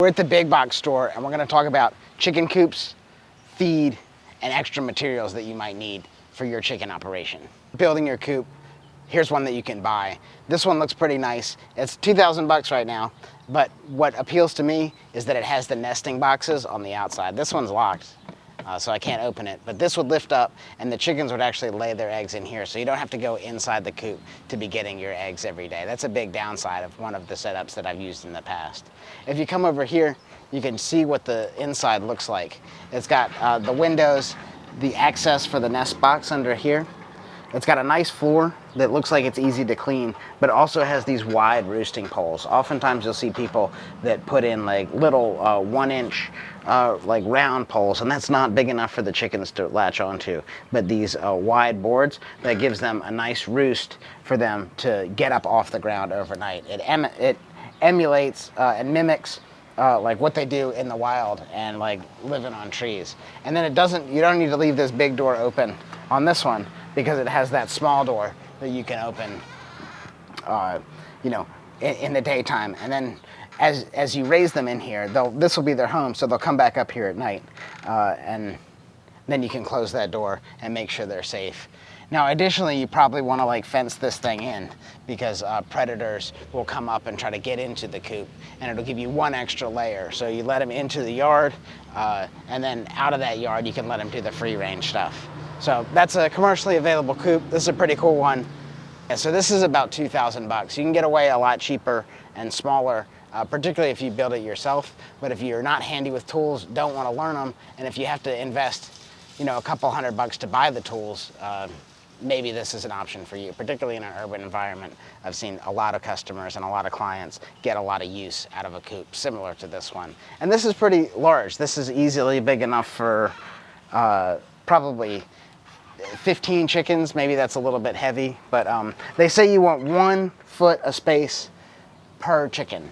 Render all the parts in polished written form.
We're at the big box store and we're going to talk about chicken coops, feed, and extra materials that you might need for your chicken operation. Building your coop, here's one that you can buy. This one looks pretty nice. It's 2,000 bucks right now, but what appeals to me is that it has the nesting boxes on the outside. This one's locked, so I can't open it, but this would lift up and the chickens would actually lay their eggs in here, so you don't have to go inside the coop to be getting your eggs every day. That's a big downside of one of the setups that I've used in the past. If you come over here, you can see what the inside looks like. It's got the windows, the access for the nest box under here. It's got a nice floor that looks like it's easy to clean, but also has these wide roosting poles. Oftentimes you'll see people that put in like little 1-inch like round poles, and that's not big enough for the chickens to latch onto. But these wide boards, that gives them a nice roost for them to get up off the ground overnight. It emulates and mimics like what they do in the wild and like living on trees. And then you don't need to leave this big door open on this one because it has that small door that you can open, in the daytime. And then as you raise them in here, this will be their home, so they'll come back up here at night, and then you can close that door and make sure they're safe. Now, additionally, you probably want to like fence this thing in because predators will come up and try to get into the coop, and it'll give you one extra layer. So you let them into the yard, and then out of that yard, you can let them do the free range stuff. So that's a commercially available coop. This is a pretty cool one. And so this is about 2,000 bucks. You can get away a lot cheaper and smaller, particularly if you build it yourself. But if you're not handy with tools, don't want to learn them, and if you have to invest, a couple $100 to buy the tools, maybe this is an option for you, particularly in an urban environment. I've seen a lot of customers and a lot of clients get a lot of use out of a coop similar to this one. And this is pretty large. This is easily big enough for probably 15 chickens. Maybe that's a little bit heavy, but they say you want 1 foot of space per chicken.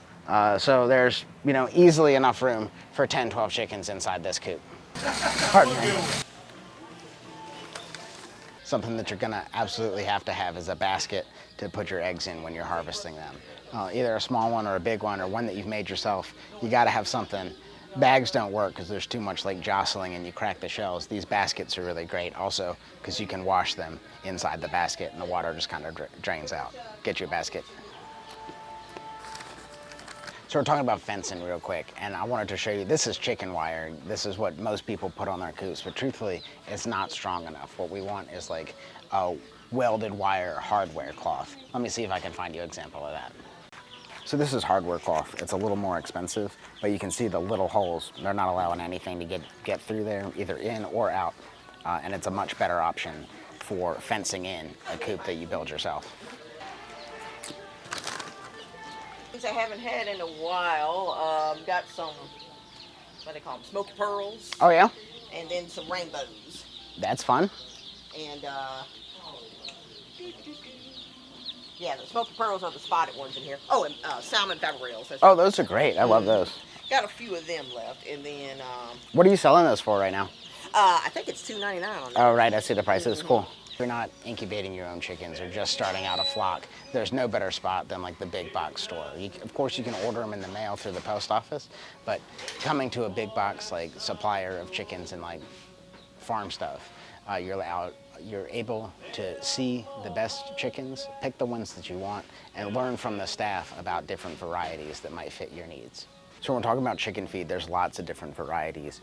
So there's, easily enough room for 10, 12 chickens inside this coop. Pardon me. Something that you're gonna absolutely have to have is a basket to put your eggs in when you're harvesting them. Either a small one or a big one or one that you've made yourself. You gotta have something. Bags don't work because there's too much like jostling and you crack the shells. These baskets are really great also because you can wash them inside the basket and the water just kind of drains out. Get your basket. So we're talking about fencing real quick, and I wanted to show you, this is chicken wire. This is what most people put on their coops, but truthfully, it's not strong enough. What we want is like a welded wire hardware cloth. Let me see if I can find you an example of that. So this is hardware cloth. It's a little more expensive, but you can see the little holes. They're not allowing anything to get through there, either in or out, and it's a much better option for fencing in a coop that you build yourself. I haven't had in a while. Got some, what do they call them, smoked pearls. Oh yeah? And then some rainbows. That's fun. And yeah, the smoked pearls are the spotted ones in here. Oh, and salmon feather rails. Oh, those are great. I love those. Got a few of them left, and then. What are you selling those for right now? I think it's $2.99 on that. Oh right, I see the prices. Cool. If you're not incubating your own chickens or just starting out a flock, there's no better spot than like the big box store. Of course, you can order them in the mail through the post office, but coming to a big box like supplier of chickens and like farm stuff, you're able to see the best chickens, pick the ones that you want, and learn from the staff about different varieties that might fit your needs. So when we're talking about chicken feed, there's lots of different varieties.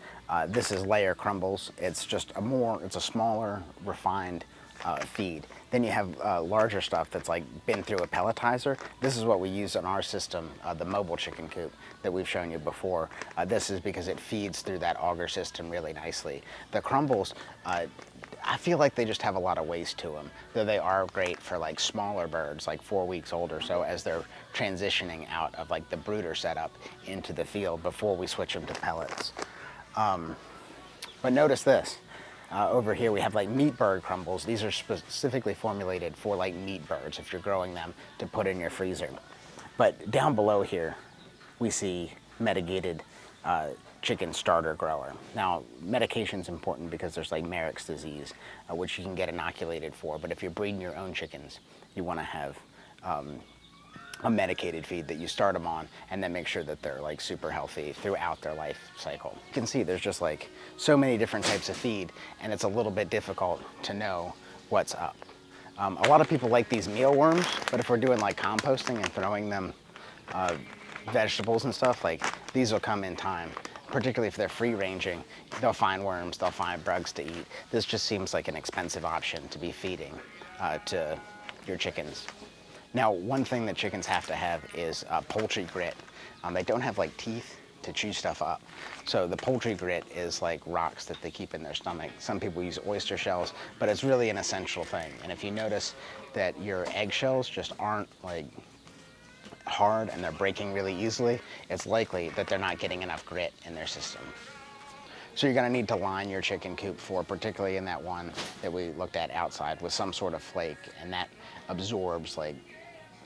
This is layer crumbles. It's just it's a smaller, refined feed. Then you have larger stuff that's like been through a pelletizer. This is what we use in our system, the mobile chicken coop that we've shown you before. This is because it feeds through that auger system really nicely. The crumbles, I feel like they just have a lot of waste to them, though they are great for like smaller birds, like 4 weeks old or so, as they're transitioning out of like the brooder setup into the field before we switch them to pellets. But notice this. Over here we have like meat bird crumbles. These are specifically formulated for like meat birds if you're growing them to put in your freezer. But down below here we see medicated chicken starter grower. Now medication's important because there's like Merrick's disease, which you can get inoculated for, but if you're breeding your own chickens, you want to have a medicated feed that you start them on and then make sure that they're like super healthy throughout their life cycle. You can see there's just like so many different types of feed, and it's a little bit difficult to know what's up. A lot of people like these mealworms, but if we're doing like composting and throwing them vegetables and stuff, like these will come in time. Particularly if they're free ranging, they'll find worms, they'll find bugs to eat. This just seems like an expensive option to be feeding to your chickens. Now, one thing that chickens have to have is poultry grit. They don't have like teeth to chew stuff up. So the poultry grit is like rocks that they keep in their stomach. Some people use oyster shells, but it's really an essential thing. And if you notice that your eggshells just aren't like hard and they're breaking really easily, it's likely that they're not getting enough grit in their system. So you're gonna need to line your chicken coop floor, particularly in that one that we looked at outside, with some sort of flake, and that absorbs like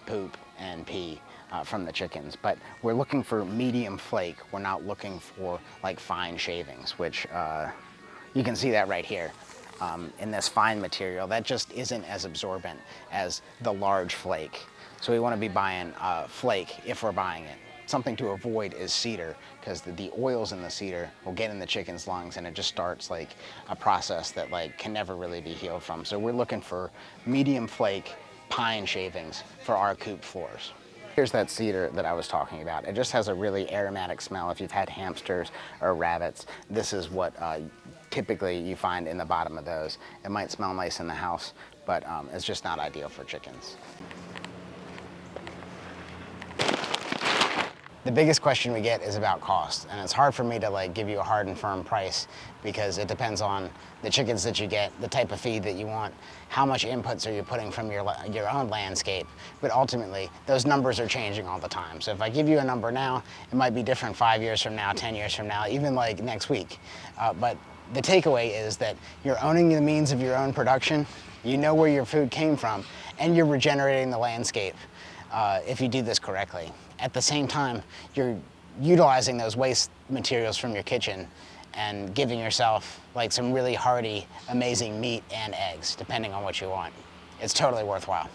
poop and pee from the chickens. But we're looking for medium flake. We're not looking for like fine shavings, which you can see that right here. In this fine material, that just isn't as absorbent as the large flake. So we want to be buying flake if we're buying it. Something to avoid is cedar, because the oils in the cedar will get in the chicken's lungs, and it just starts like a process that like can never really be healed from. So we're looking for medium flake pine shavings for our coop floors. Here's that cedar that I was talking about. It just has a really aromatic smell. If you've had hamsters or rabbits, this is what typically you find in the bottom of those. It might smell nice in the house, but it's just not ideal for chickens. The biggest question we get is about cost, and it's hard for me to like give you a hard and firm price because it depends on the chickens that you get, the type of feed that you want, how much inputs are you putting from your own landscape, but ultimately those numbers are changing all the time. So if I give you a number now, it might be different 5 years from now, 10 years from now, even like next week. But the takeaway is that you're owning the means of your own production, you know where your food came from, and you're regenerating the landscape if you do this correctly. At the same time, you're utilizing those waste materials from your kitchen and giving yourself like some really hearty, amazing meat and eggs, depending on what you want. It's totally worthwhile.